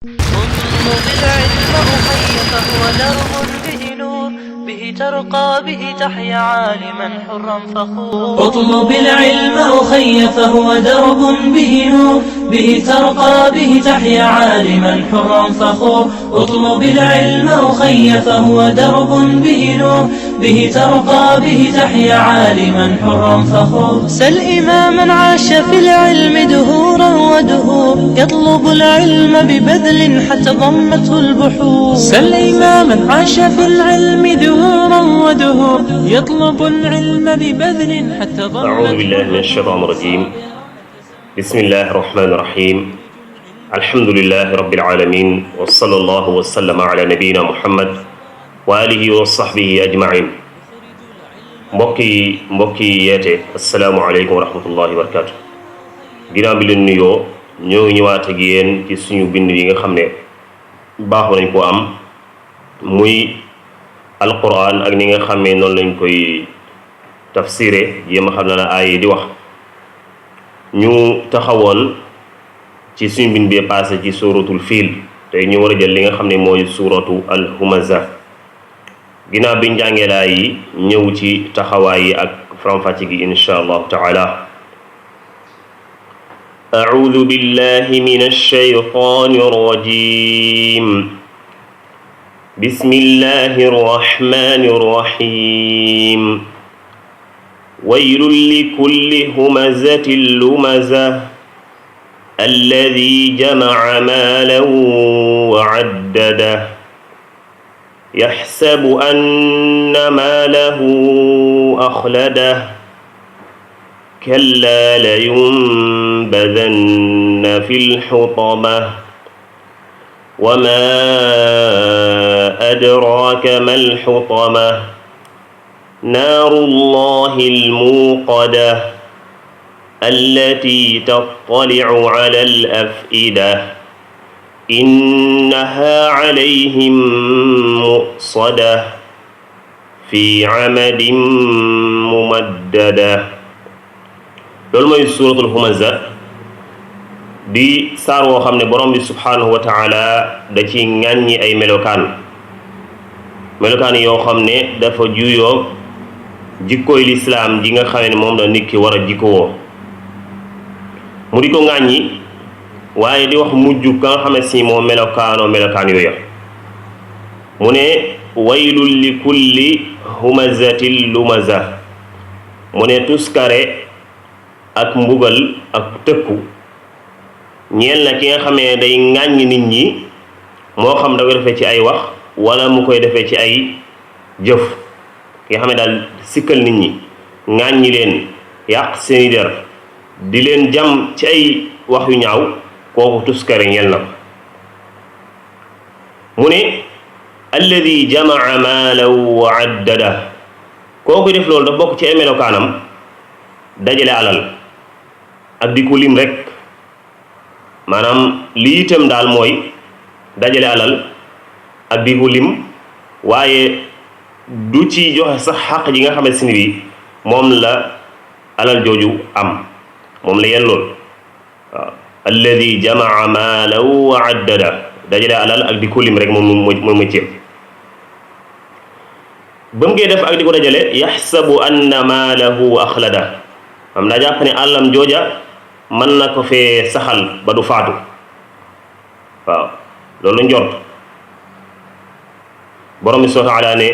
اطلب العلم أخي فهو درب به نور به ترقى به تحيا عالما حرا فخور. اطلب العلم أخي فهو درب به نور به ترقى به تحيا عالما حرا فخور. اطلب العلم أخي فهو درب به نور به ترقى به تحيا عالما حرا فخور. سل إماما عاش في العلم دهورا ودهور يطلب العلم ببذل حتى ضمته البحور. سل إماما عاش في العلم دهورا ودهور يطلب العلم ببذل حتى ضمته. أعوذ بالله من الشيطان الرجيم. بسم الله الرحمن الرحيم. الحمد لله رب العالمين وصلى الله وسلم على نبينا محمد wa alihi wa sahbihi ajmain. mbokki yeete asalaamaaleykum wa rahmatullahi wa barakatu. ginnaaw bi leen nuyoo ñoo ñëwaat ak yéen ci suñu bind yi nga xam ne baaxoo nañ ko am muy alquran ak ni nga xam ne noonu lañ koy tafsiré jéem a xam na la aay di wax. ñu taxawoon ci suñu bind bi passé ci suratul fiil tey ñu war a jël li nga xam ne mooy suratu al-humaza. ginnaaw bi njàngee laa yi ñëw ci taxawaay yi ak faram-fàcce gi insha allahu taala. أعوذ بالله من الشيطان الرجيم. بسم الله الرحمن الرحيم. ويل لكل همزة لمزة الذي جمع مالا وعدده يحسب أن ماله أخلده كلا لينبذن في الحطمة وما أدراك ما الحطمة نار الله الموقدة التي تطلع على الأفئدة إنها عليهم مؤصدة في عمد ممددة. loolu mooy suuratul humaza di saar woo xam ne borom bi subhanahu wa taala da ci ŋàññi ay melokaan yoo xam ne dafa juyoo jikkooy lislaam ji nga xam ne moom la nit ki war a jikkowoo mu di ko ŋàññi waaye di wax mujj ka nga xam ne si moo melokaan yooya. mu ne waylul li kulli humazatin lumaza. mu ne tuskare ak mbugal ak tëkku ñeel na ki nga xamee day ŋàññi nit ñi moo xam da koy defee ci ay wax wala mu koy defee ci ay jëf. ki nga xam ne daal sikkal nit ñi ŋàññi leen yàq seeni der di leen jam ci ay wax yu ñaaw kooku tuskare ñeel na ko. mu ne alladi jamaa maalahu wa addada. kooku def loolu daf bokk ci ay melokaanam dajale alal ak di ko lim rek. maanaam lii itam daal mooy dajale alal ak di ko lim waaye du ci joxe sax xaq ji nga xamante ne bi moom la alal jooju am moom la yellool. waaw alladi jamaa maalahu wa addada dajale alal ak di ko lim rek moom mooy ceeb. ba mu ngay def ak di ko dajale yaxsabu anna maalahu axlada am daa jàpp ne àllam jooja mën na ko fee saxal ba du faatu. waaw loolu njort. borom bi subhaanahu wa taala ne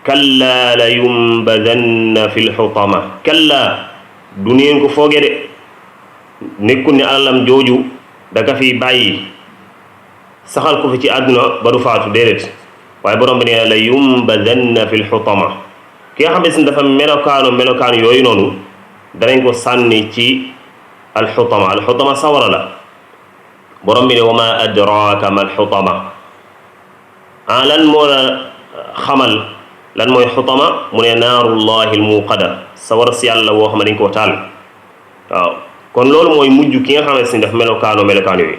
kalla la yumbadanna fi lxutama. kalla du neen ko fooge de nekkul ne àllam jooju da ka fi bàyyi saxal ko fi ci àdduna ba du faatu déedéet waaye borom bi ne la yumbadanna fi lxutama. ki nga xam ne si dafa melokaanu yooyu noonu danañ ko sànni ci alxutama sawara la. borom bi ne wa ma adraka ma alxutama. lan moo la xamal lan mooy xutama. mu ne naarullahi almuqada sawara si yàlla woo xam ne dañ koo taal. waaw kon loolu mooy mujj ki nga xam ne si daf melokaan yooyu.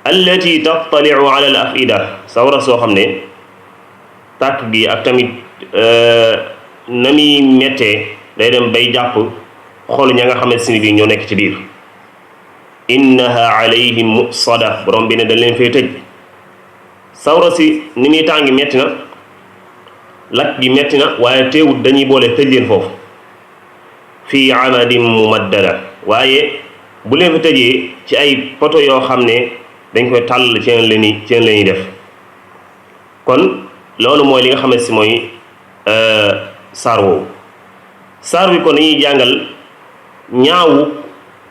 allati tattaliu ala al afida. sawara soo xam ne tàkk gi ak tamit na muy mettee day dem bay jàpp xol ña nga xam ne si bi ñoo nekk ci biir. innaha alayhim musada borom bi ne dañ leen fay tëj sawra si ni muy tàngi metti na lakk gi metti na waaye teewut dañuy boole tëj leen foofu fii amadin mumaddada waaye bu leen fa tëjee ci ay poto yoo xam ne dañ koy tàll ci leen lañuy def kon loolu mooy li nga xam ne si mooy saar woowu saar wi kon dañuy jàngal ñaawu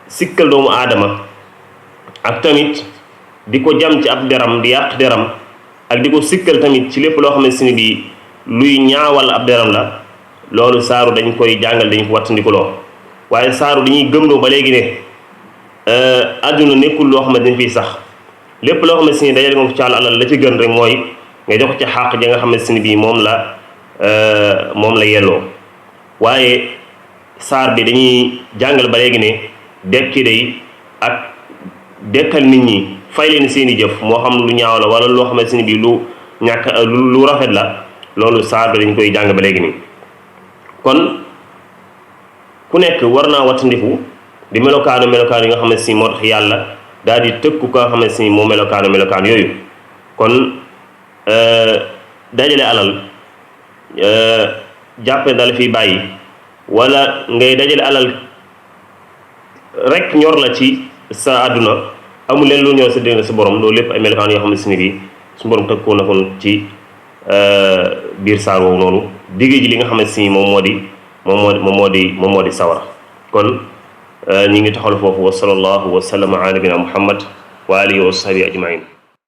sikkal doomu aadama ak tamit di ko jam ci ab deram di yàq deram ak di ko sikkal tamit ci lépp loo xam ne si ni bii luy ñaawal ab deram la loolu saaru dañ koy jàngal dañ ko wattandikuloo waaye saaru dañuy gëmloo ba léegi ne àdduna nekkul loo xam ne dañ fiy sax lépp loo xam ne si ni dajale moom ci àll alal la ci gën rek mooy nga jox ci xàq ja nga xam ne si ni bii moom la yelloo waaye saar bi dañuy jàngal ba léegi ne dekki day ak dekkal nit ñi fay leen seeni jëf moo xam lu ñaaw la wala loo xam ne si ni bii lu ñàkk lu rafet la loolu saar bi dañ koy jàng ba léegi nii kon ku nekk war naa wattandiku di melokaanu yi nga xam ne si moo tax yàlla daal di tëkku ko nga xam ne si moo melokaan yooyu kon dajale alal jàppe dala fiy bàyyi wala ngay dajale alal rek ñor la ci sa àdduna amul leen lu ñor sa dégg sa borom loolu lépp ay melokaan yoo xam ne si ni bii su borom tëkkoo na kon ci biir saar woowu noonu digg ji li nga xam ne si moom moo di sawara kon ñi ngi taxawal foofu wa sallallahu wa sallama ala nabina muhammad wa alihi wa sahbihi ajmain